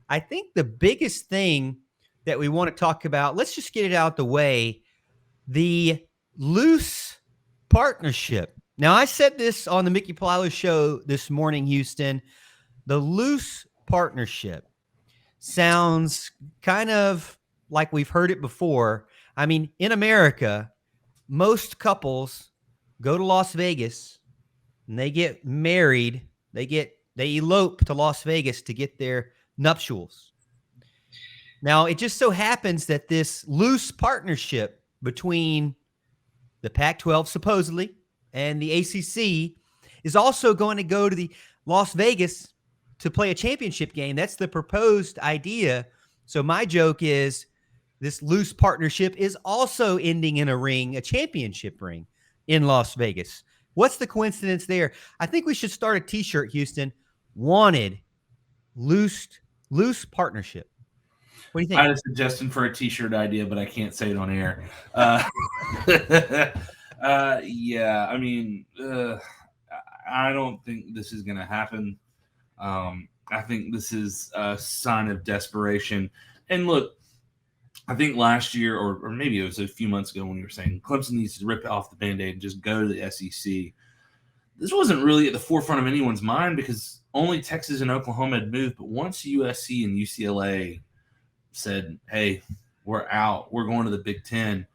I think the biggest thing that we want to talk about, let's just get it out the way, the loose partnership. Now, I said this on the Mickey Plyler show this morning, Houston. The loose partnership sounds kind of like we've heard it before. I mean, in America, most couples go to Las Vegas and they get married. They elope to Las Vegas to get their nuptials. Now, it just so happens that this loose partnership between the Pac-12 supposedly and the ACC is also going to go to the Las Vegas to play a championship game. That's the proposed idea. So my joke is this loose partnership is also ending in a ring, a championship ring in Las Vegas. What's the coincidence there? I think we should start a T-shirt, Houston. Wanted loose partnership. What do you think? I had a suggestion for a T-shirt idea, but I can't say it on air. Yeah, I mean, I don't think this is going to happen. I think this is a sign of desperation. And look, I think last year, or maybe it was a few months ago when we were saying Clemson needs to rip off the Band-Aid and just go to the SEC. This wasn't really at the forefront of anyone's mind because only Texas and Oklahoma had moved. But once USC and UCLA said, hey, we're out, we're going to the Big Ten,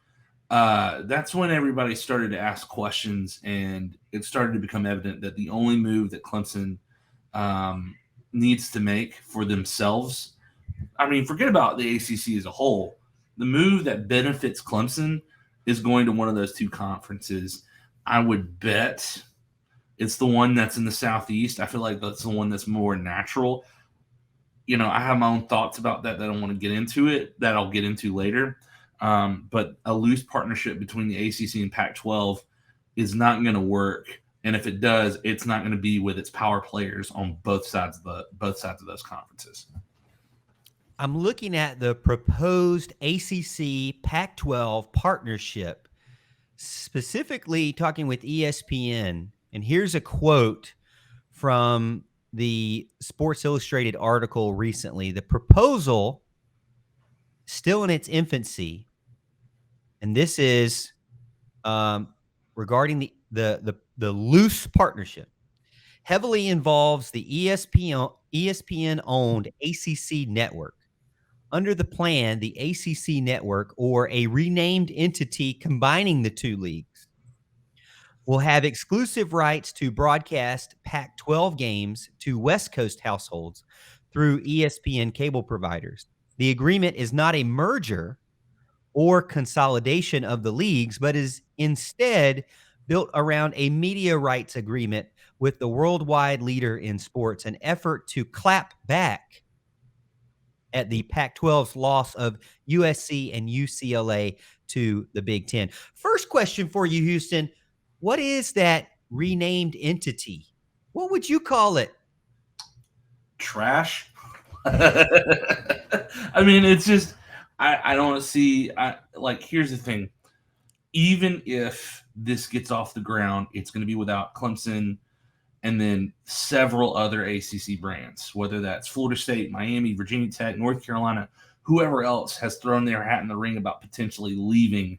that's when everybody started to ask questions, and it started to become evident that the only move that Clemson needs to make for themselves, I mean, forget about the ACC as a whole, the move that benefits Clemson is going to one of those two conferences. I would bet it's the one that's in the Southeast. I feel like that's the one that's more natural. You know, I have my own thoughts about that I don't want to get into it, that I'll get into later. But a loose partnership between the ACC and Pac-12 is not going to work. And if it does, it's not going to be with its power players on both sides of those conferences. I'm looking at the proposed ACC Pac-12 partnership, specifically talking with ESPN. And here's a quote from the Sports Illustrated article recently. The proposal, still in its infancy, and this is regarding the loose partnership, heavily involves the ESPN-owned ACC network. Under the plan, the ACC network, or a renamed entity combining the two leagues, will have exclusive rights to broadcast Pac-12 games to West Coast households through ESPN cable providers. The agreement is not a merger or consolidation of the leagues, but is instead built around a media rights agreement with the worldwide leader in sports, an effort to clap back at the Pac-12's loss of USC and UCLA to the Big Ten. First question for you, Houston. What is that renamed entity? What would you call it? Trash. I mean, it's just, I don't see, like, here's the thing. Even if this gets off the ground, it's going to be without Clemson and then several other ACC brands, whether that's Florida State, Miami, Virginia Tech, North Carolina, whoever else has thrown their hat in the ring about potentially leaving.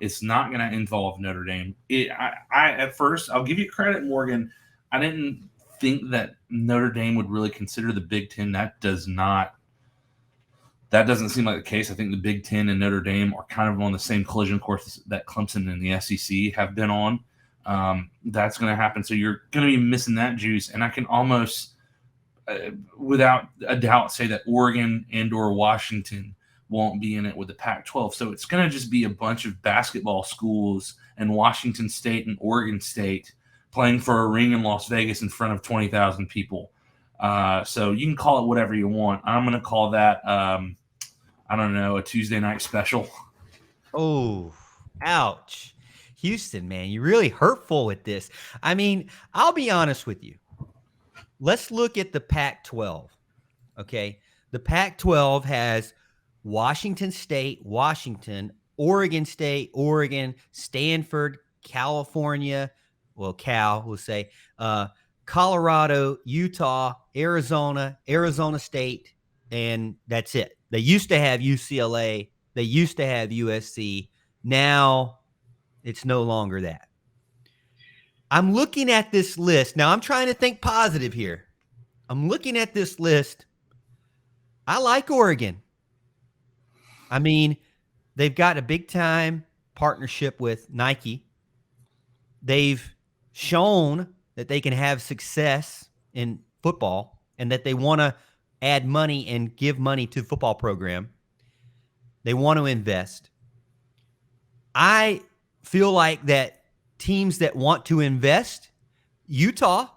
It's not going to involve Notre Dame. At first, I'll give you credit, Morgan. I didn't think that Notre Dame would really consider the Big Ten. That doesn't seem like the case. I think the Big Ten and Notre Dame are kind of on the same collision course that Clemson and the SEC have been on. That's going to happen. So you're going to be missing that juice. And I can almost, without a doubt, say that Oregon and or Washington won't be in it with the Pac-12. So it's going to just be a bunch of basketball schools and Washington State and Oregon State playing for a ring in Las Vegas in front of 20,000 people. So you can call it whatever you want. I'm going to call that, I don't know, a Tuesday night special. Oh, ouch. Houston, man, you're really hurtful with this. I mean, I'll be honest with you. Let's look at the Pac-12, okay? The Pac-12 has Washington State, Washington, Oregon State, Oregon, Stanford, California, well, Cal, we'll say, Colorado, Utah, Arizona, Arizona State, and that's it. They used to have UCLA. They used to have USC. Now it's no longer that. I'm looking at this list. Now I'm trying to think positive here. I'm looking at this list. I like Oregon. I mean, they've got a big time partnership with Nike. They've shown that they can have success in football and that they want to add money and give money to the football program. They want to invest. I feel like that teams that want to invest, Utah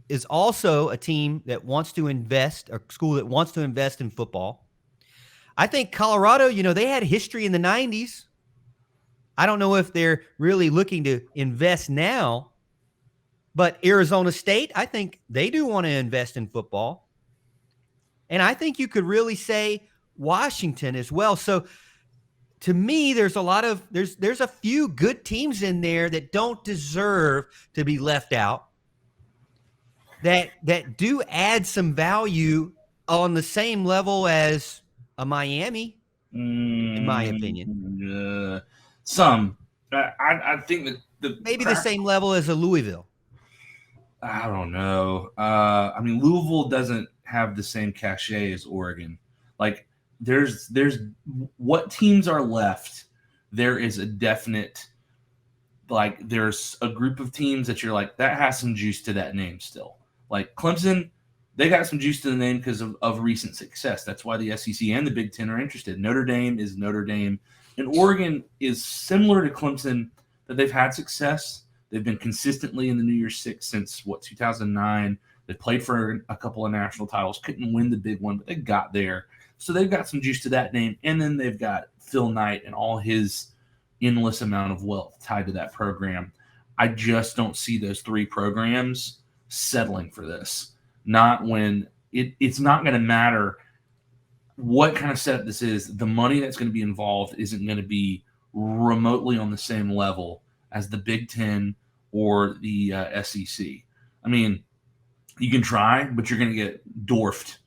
is also a team that wants to invest, a school that wants to invest in football. I think Colorado, they had history in the 90s. I don't know if they're really looking to invest now, but Arizona State, I think they do want to invest in football. And I think you could really say Washington as well. So to me, there's a few good teams in there that don't deserve to be left out, that do add some value on the same level as a Miami, in my opinion. Some. I think that maybe the same level as a Louisville. I don't know. I mean, Louisville doesn't have the same cachet as Oregon. Like, there's what teams are left. There is a definite, like, there's a group of teams that you're like, that has some juice to that name still. Like Clemson, they got some juice to the name because of recent success. That's why the SEC and the Big Ten are interested. Notre Dame is Notre Dame. And Oregon is similar to Clemson, that they've had success. They've been consistently in the New Year's Six since, 2009. They played for a couple of national titles, couldn't win the big one, but they got there. So they've got some juice to that name. And then they've got Phil Knight and all his endless amount of wealth tied to that program. I just don't see those three programs settling for this. Not when it's not going to matter what kind of setup this is. The money that's going to be involved isn't going to be remotely on the same level as the Big Ten or the SEC. I mean, you can try, but you're going to get dwarfed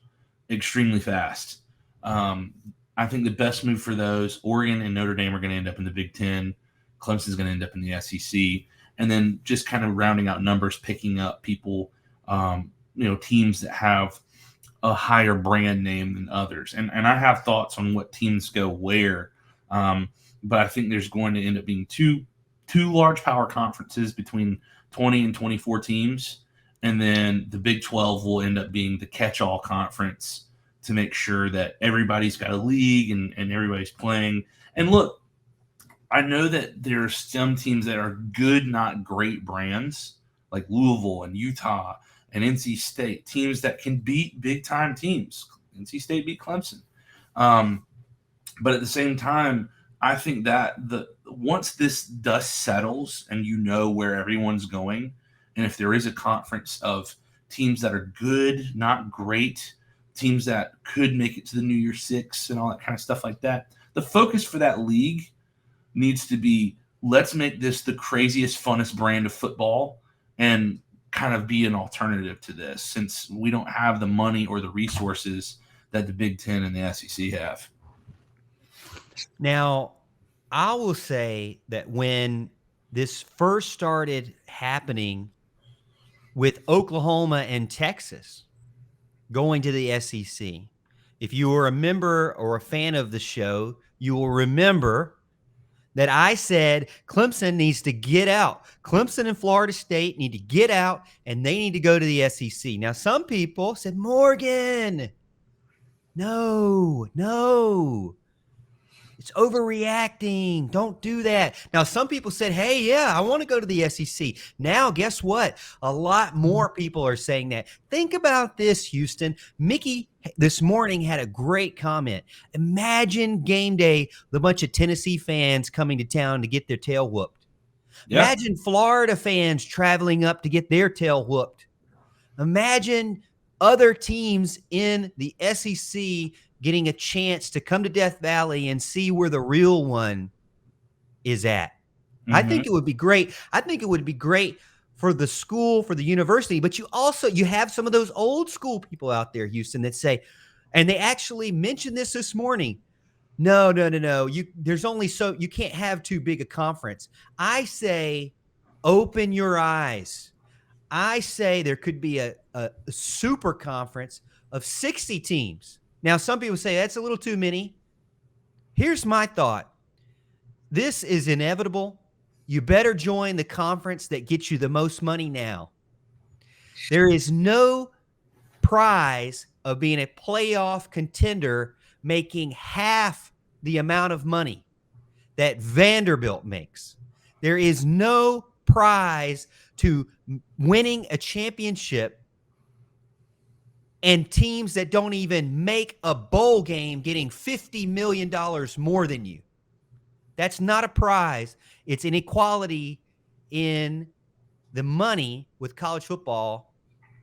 extremely fast. I think the best move for those, Oregon and Notre Dame are going to end up in the Big Ten. Clemson's going to end up in the SEC. And then just kind of rounding out numbers, picking up people, teams that have a higher brand name than others. And I have thoughts on what teams go where. But I think there's going to end up being two large power conferences between 20 and 24 teams. And then the Big 12 will end up being the catch-all conference to make sure that everybody's got a league and everybody's playing. And look, I know that there are some teams that are good, not great brands, like Louisville and Utah and NC State, teams that can beat big-time teams. NC State beat Clemson. But at the same time, I think that once this dust settles and you know where everyone's going, and if there is a conference of teams that are good, not great, teams that could make it to the New Year's Six and all that kind of stuff like that, the focus for that league needs to be, let's make this the craziest, funnest brand of football and kind of be an alternative to this, since we don't have the money or the resources that the Big Ten and the SEC have. Now, I will say that when this first started happening with Oklahoma and Texas going to the SEC, if you were a member or a fan of the show, you will remember that I said Clemson needs to get out. Clemson and Florida State need to get out, and they need to go to the SEC. Now, some people said, Morgan, no. It's overreacting. Don't do that. Now, some people said, hey, yeah, I want to go to the SEC. Now, guess what? A lot more people are saying that. Think about this, Houston. Mickey this morning had a great comment. Imagine game day, the bunch of Tennessee fans coming to town to get their tail whooped. Yeah. Imagine Florida fans traveling up to get their tail whooped. Imagine other teams in the SEC getting a chance to come to Death Valley and see where the real one is at. Mm-hmm. I think it would be great. I think it would be great for the school, for the university, but you have some of those old school people out there, Houston, that say, And they actually mentioned this morning. No. There's only you can't have too big a conference. I say, open your eyes. I say there could be a super conference of 60 teams. Now, some people say that's a little too many. Here's my thought. This is inevitable. You better join the conference that gets you the most money now. There is no prize of being a playoff contender making half the amount of money that Vanderbilt makes. There is no prize to winning a championship and teams that don't even make a bowl game getting $50 million more than you. That's not a prize. It's inequality in the money with college football.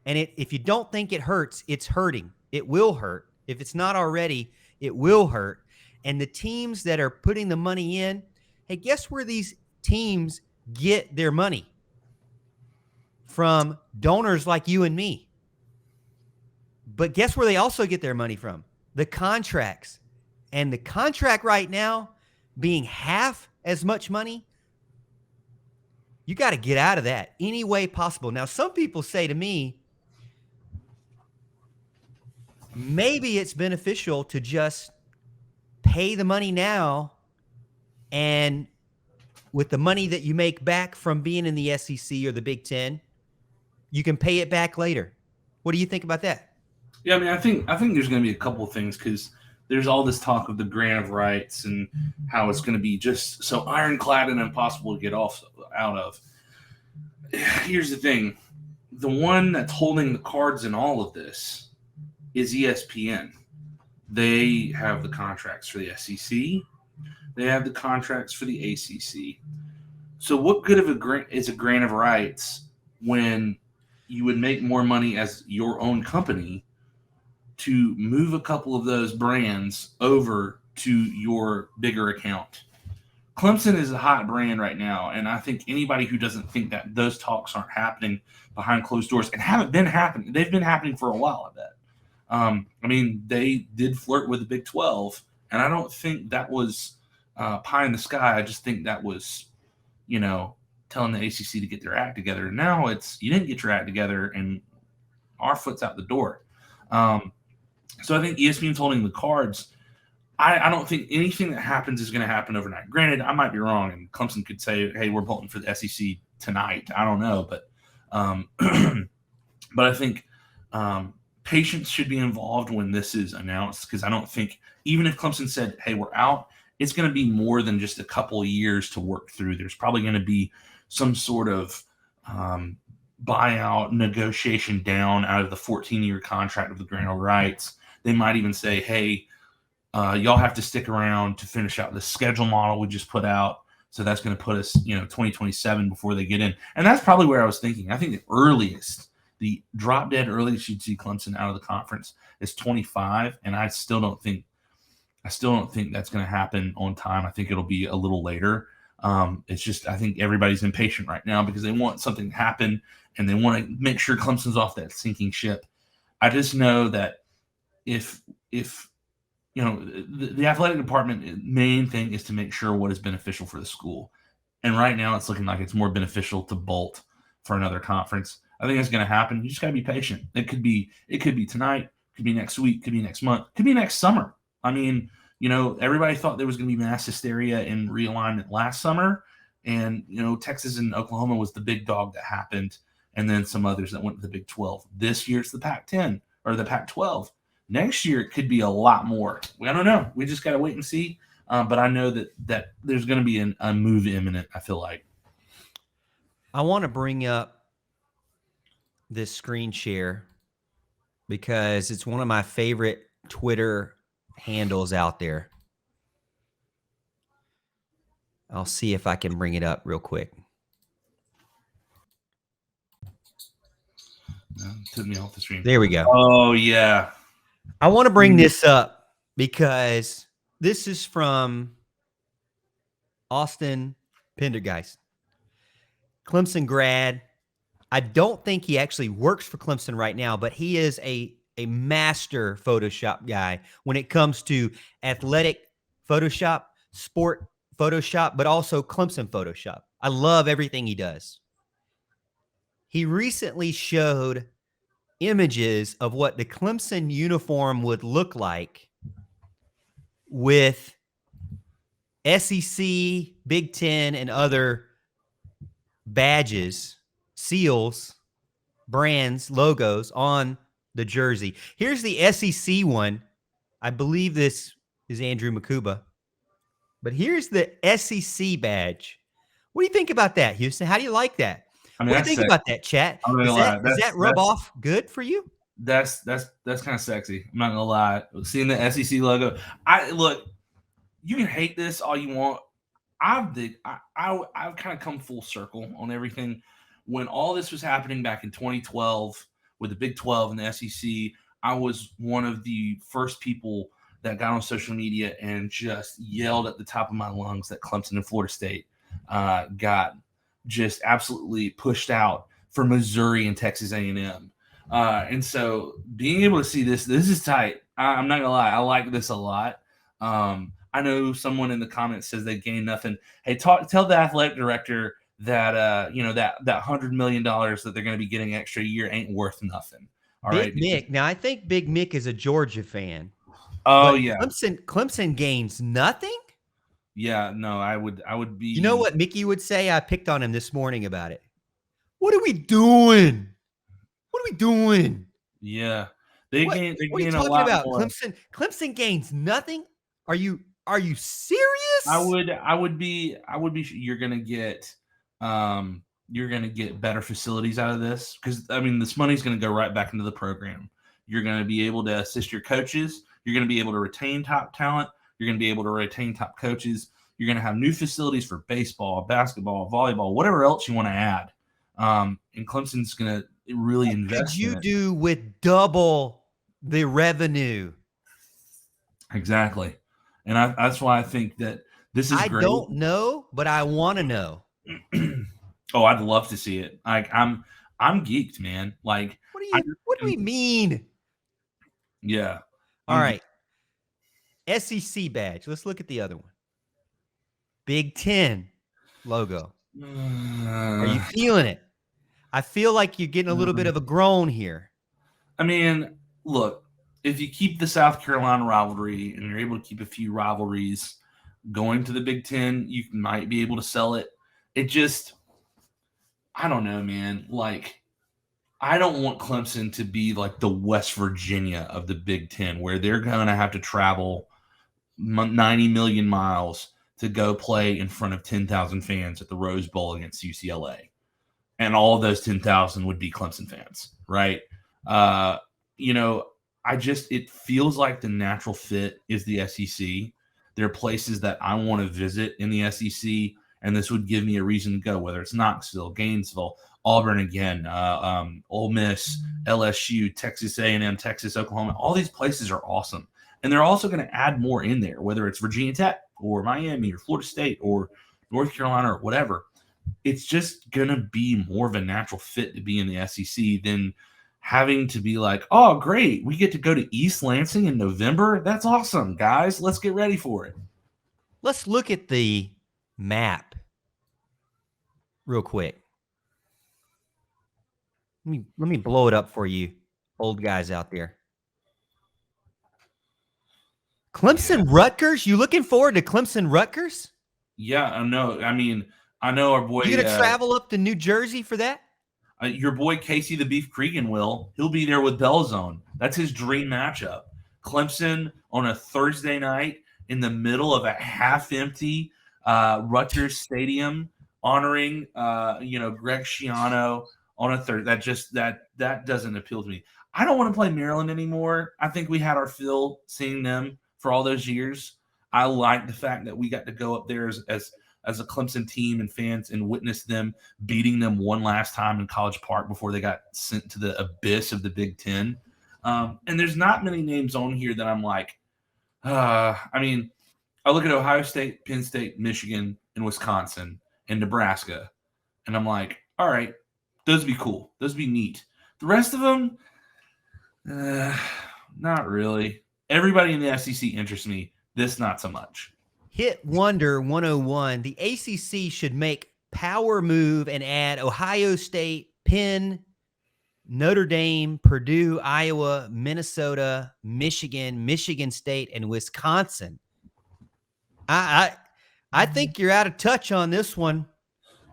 And if you don't think it hurts, it's hurting. It will hurt. If it's not already, it will hurt. And the teams that are putting the money in, hey, guess where these teams get their money? From donors like you and me. But guess where they also get their money from? The contracts. And the contract right now being half as much money, you got to get out of that any way possible. Now, some people say to me, maybe it's beneficial to just pay the money now, and with the money that you make back from being in the SEC or the Big Ten, you can pay it back later. What do you think about that? Yeah, I mean, I think there's going to be a couple of things because there's all this talk of the grant of rights and how it's going to be just so ironclad and impossible to get out of. Here's the thing. The one that's holding the cards in all of this is ESPN. They have the contracts for the SEC. They have the contracts for the ACC. So what good of a grant is a grant of rights when you would make more money as your own company to move a couple of those brands over to your bigger account? Clemson is a hot brand right now, and I think anybody who doesn't think that those talks aren't happening behind closed doors and haven't been happening, they've been happening for a while, I bet. I mean, they did flirt with the Big 12, and I don't think that was pie in the sky. I just think that was, telling the ACC to get their act together. Now it's you didn't get your act together, and our foot's out the door. So I think ESPN's holding the cards. I don't think anything that happens is going to happen overnight. Granted, I might be wrong, and Clemson could say, hey, we're voting for the SEC tonight. I don't know, but but I think patience should be involved when this is announced, because I don't think, even if Clemson said, hey, we're out, it's going to be more than just a couple of years to work through. There's probably going to be some sort of buyout negotiation down out of the 14-year contract of the grant of rights. They might even say, hey, y'all have to stick around to finish out the schedule model we just put out. So that's going to put us, 2027 before they get in. And that's probably where I was thinking. I think the drop dead earliest you'd see Clemson out of the conference is 25. And I still don't think that's going to happen on time. I think it'll be a little later. It's just, I think everybody's impatient right now because they want something to happen and they want to make sure Clemson's off that sinking ship. I just know that if the athletic department main thing is to make sure what is beneficial for the school. And right now it's looking like it's more beneficial to bolt for another conference. I think it's going to happen. You just got to be patient. It could be tonight, could be next week, could be next month, could be next summer. I mean, everybody thought there was going to be mass hysteria and realignment last summer. And, Texas and Oklahoma was the big dog that happened. And then some others that went to the Big 12. This year it's the Pac-10 or the Pac-12. Next year, it could be a lot more. I don't know. We just got to wait and see. But I know that there's going to be a move imminent, I feel like. I want to bring up this screen share because it's one of my favorite Twitter handles out there. I'll see if I can bring it up real quick. Took me off the stream. There we go. Oh, yeah. I want to bring this up because this is from Austin Pendergeist, Clemson grad. I don't think he actually works for Clemson right now, but he is a a master Photoshop guy when it comes to athletic Photoshop, sport Photoshop, but also Clemson Photoshop. I love everything he does. He recently showed images of what the Clemson uniform would look like with SEC, Big Ten, and other badges, seals, brands, logos on the jersey. Here's the SEC one. I believe this is Andrew Makuba. But here's the SEC badge. What do you think about that, Houston? How do you like that? I mean, What do you that's think sexy. about that, chat? I'm not Does gonna lie. that rub off good for you? That's kind of sexy. I'm not gonna lie. Seeing the SEC logo, look. You can hate this all you want. I've kind of come full circle on everything. When all this was happening back in 2012 with the Big 12 and the SEC, I was one of the first people that got on social media and just yelled at the top of my lungs that Clemson and Florida State got just absolutely pushed out for Missouri and Texas A&M. And so being able to see this is tight. I'm not gonna lie, I like this a lot. I know someone in the comments says they gain nothing. Hey, tell the athletic director that that $100 million that they're going to be getting extra a year ain't worth nothing. All right, Big Mick. Now I think Big Mick is a Georgia fan. Oh but yeah, Clemson gains nothing. Yeah, no, I would be. You know what Mickey would say? I picked on him this morning about it. What are we doing? What are we doing? Yeah, they what gain are you a talking lot about? more. Clemson gains nothing. Are you serious? I would be. You're gonna get better facilities out of this because I mean this money's gonna go right back into the program. You're gonna be able to assist your coaches. You're gonna be able to retain top talent. You're gonna be able to retain top coaches. You're gonna have new facilities for baseball, basketball, volleyball, whatever else you want to add. And Clemson's gonna really invest. What could you do with double the revenue? Exactly. And that's why I think that this is great. I don't know, but I want to know. Oh, I'd love to see it. Like I'm geeked, man. Like what do we mean? Yeah. All right. SEC badge. Let's look at the other one. Big Ten logo. Are you feeling it? I feel like you're getting a little bit of a groan here. I mean, look, if you keep the South Carolina rivalry and you're able to keep a few rivalries going to the Big Ten, you might be able to sell it. It just, I don't know, man. Like, I don't want Clemson to be like the West Virginia of the Big Ten, where they're going to have to travel 90 million miles to go play in front of 10,000 fans at the Rose Bowl against UCLA. And all of those 10,000 would be Clemson fans, right? It feels like the natural fit is the SEC. There are places that I want to visit in the SEC, and this would give me a reason to go, whether it's Knoxville, Gainesville, Auburn again, Ole Miss, LSU, Texas A&M, Texas, Oklahoma. All these places are awesome. And they're also going to add more in there, whether it's Virginia Tech or Miami or Florida State or North Carolina or whatever. It's just going to be more of a natural fit to be in the SEC than having to be like, oh, great, we get to go to East Lansing in November. That's awesome, guys. Let's get ready for it. Let's look at the map real quick. Let me blow it up for you, old guys out there. Clemson Rutgers? You looking forward to Clemson Rutgers? Yeah, I know. I mean, I know our boy. You gonna travel up to New Jersey for that? Your boy Casey the Beef Cregan will. He'll be there with Bellzone. That's his dream matchup. Clemson on a Thursday night in the middle of a half-empty Rutgers Stadium, honoring Greg Schiano on a third. That doesn't appeal to me. I don't want to play Maryland anymore. I think we had our fill seeing them for all those years. I like the fact that we got to go up there as a Clemson team and fans and witness them beating them one last time in College Park before they got sent to the abyss of the Big Ten. And there's not many names on here that I'm like, I mean, I look at Ohio State, Penn State, Michigan, and Wisconsin, and Nebraska, and I'm like, all right, those would be cool. Those would be neat. The rest of them, Not really. Everybody in the SEC interests me. This not so much. Hit Wonder 101. The ACC should make power move and add Ohio State, Penn, Notre Dame, Purdue, Iowa, Minnesota, Michigan, Michigan State, and Wisconsin. I think you're out of touch on this one.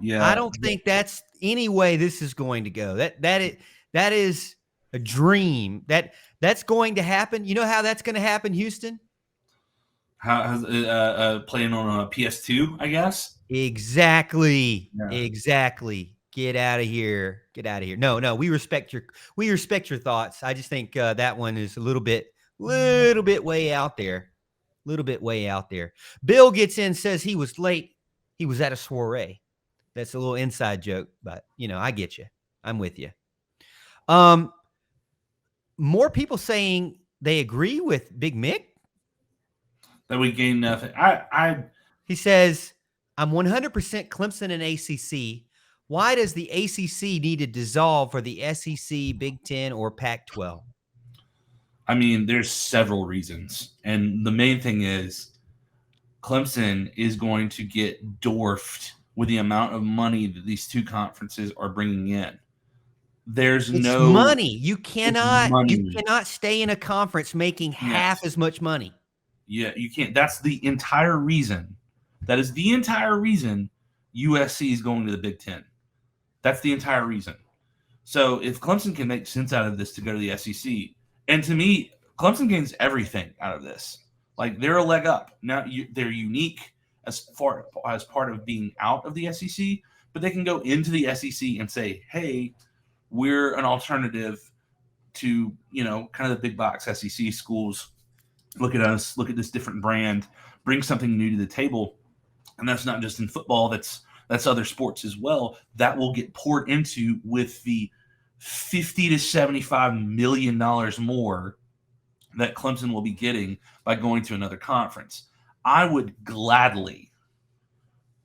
Yeah. I don't think that's any way this is going to go. That is a dream. That's going to happen. You know how that's going to happen, Houston? How's playing on a PS2, I guess? Exactly. Yeah. Exactly. Get out of here. Get out of here. No, we respect your thoughts. I just think that one is a little bit way out there. A little bit way out there. Bill gets in, says he was late. He was at a soiree. That's a little inside joke, but I get you. I'm with you. More people saying they agree with Big Mick. That we gain nothing. He says, I'm 100% Clemson and ACC. Why does the ACC need to dissolve for the SEC, Big Ten, or Pac-12? I mean, there's several reasons. And the main thing is Clemson is going to get dwarfed with the amount of money that these two conferences are bringing in. It's money. You cannot stay in a conference making half as much money. Yeah, you can't. That's the entire reason. That is the entire reason USC is going to the Big Ten. That's the entire reason. So if Clemson can make sense out of this to go to the SEC, and to me, Clemson gains everything out of this. Like, they're a leg up. Now they're unique as part of being out of the SEC, but they can go into the SEC and say, hey, we're an alternative to, kind of the big box SEC schools. Look at us, look at this different brand, bring something new to the table. And that's not just in football, that's other sports as well. That will get poured into with the $50 to $75 million more that Clemson will be getting by going to another conference. I would gladly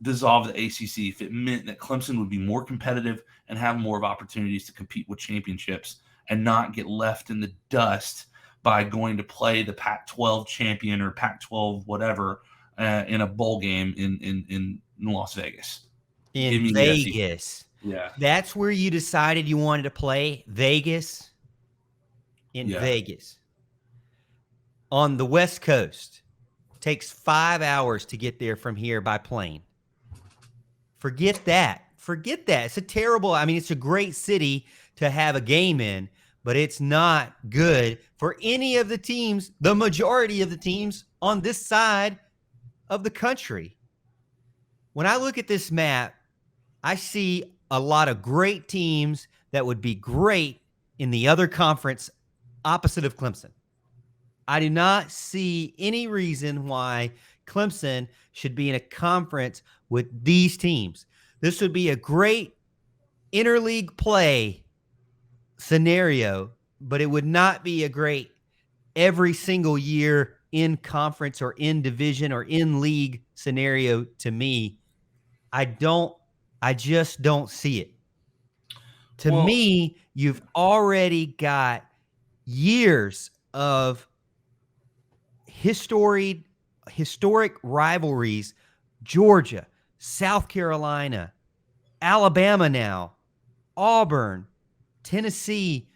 dissolve the ACC if it meant that Clemson would be more competitive and have more of opportunities to compete with championships and not get left in the dust by going to play the Pac-12 champion or Pac-12 whatever in a bowl game in Las Vegas. In Vegas. Yeah. That's where you decided you wanted to play, Vegas? In Vegas. On the West Coast. Takes 5 hours to get there from here by plane. Forget that. It's it's a great city to have a game in, but it's not good for any of the teams, the majority of the teams on this side of the country. When I look at this map, I see a lot of great teams that would be great in the other conference opposite of Clemson. I do not see any reason why Clemson should be in a conference with these teams. This would be a great interleague play scenario, but it would not be a great every single year in conference or in division or in league scenario to me. I just don't see it. To me, you've already got years of historic rivalries. Georgia, South Carolina, Alabama now, Auburn, Tennessee.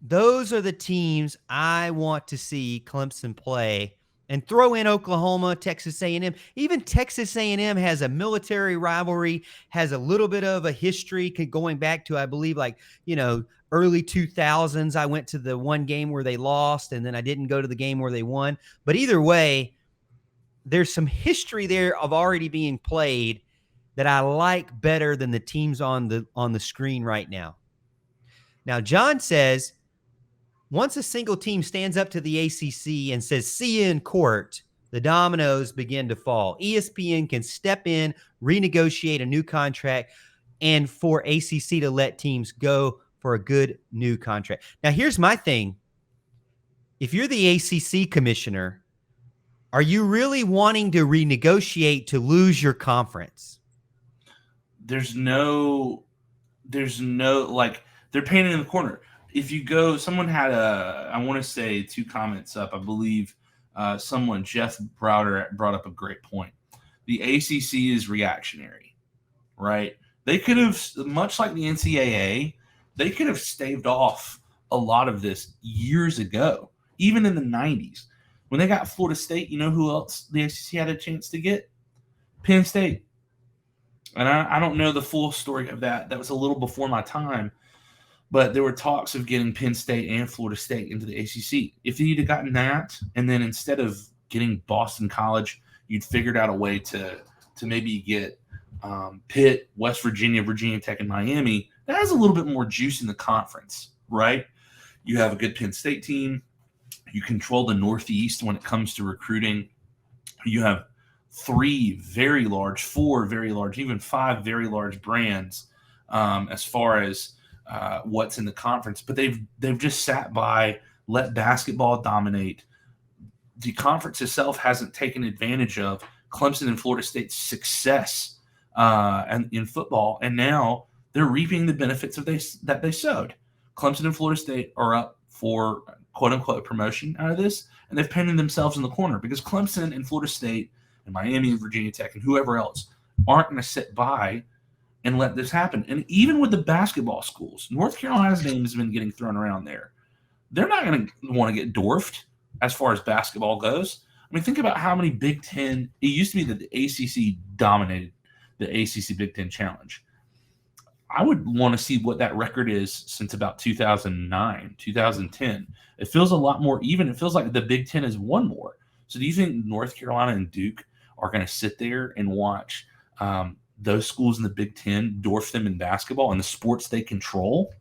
Those are the teams I want to see Clemson play, and throw in Oklahoma, Texas A&M. Even Texas A&M has a military rivalry, has a little bit of a history going back to, I believe, early 2000s. I went to the one game where they lost, and then I didn't go to the game where they won. But either way, there's some history there of already being played that I like better than the teams on the screen right now. Now, John says, once a single team stands up to the ACC and says, see you in court, the dominoes begin to fall. ESPN can step in, renegotiate a new contract, and for ACC to let teams go for a good new contract. Now, here's my thing. If you're the ACC commissioner, are you really wanting to renegotiate to lose your conference? There's no, they're painted in the corner. if you go, someone had I want to say 2 comments up. I believe Jeff Browder, brought up a great point. The ACC is reactionary, right? They could have, much like the NCAA, they could have staved off a lot of this years ago, even in the 90s. When they got Florida State, you know who else the ACC had a chance to get? Penn State. And I don't know the full story of that. That was a little before my time. But there were talks of getting Penn State and Florida State into the ACC. If you'd have gotten that, and then instead of getting Boston College, you'd figured out a way to maybe get Pitt, West Virginia, Virginia Tech, and Miami, that has a little bit more juice in the conference, right? You have a good Penn State team. You control the Northeast when it comes to recruiting. You have 3 very large, 4 very large, even 5 very large brands as far as what's in the conference. But they've just sat by, let basketball dominate. The conference itself hasn't taken advantage of Clemson and Florida State's success and in football, and now they're reaping the benefits that they sowed. Clemson and Florida State are up for quote-unquote promotion out of this, and they've painted themselves in the corner because Clemson and Florida State and Miami and Virginia Tech and whoever else aren't going to sit by and let this happen. And even with the basketball schools, North Carolina's name has been getting thrown around there. They're not going to want to get dwarfed as far as basketball goes. I mean, think about how many Big Ten – it used to be that the ACC dominated the ACC Big Ten Challenge. I would want to see what that record is since about 2009, 2010. It feels a lot more even. It feels like the Big Ten has won more. So do you think North Carolina and Duke are going to sit there and watch those schools in the Big Ten dwarf them in basketball and the sports they control?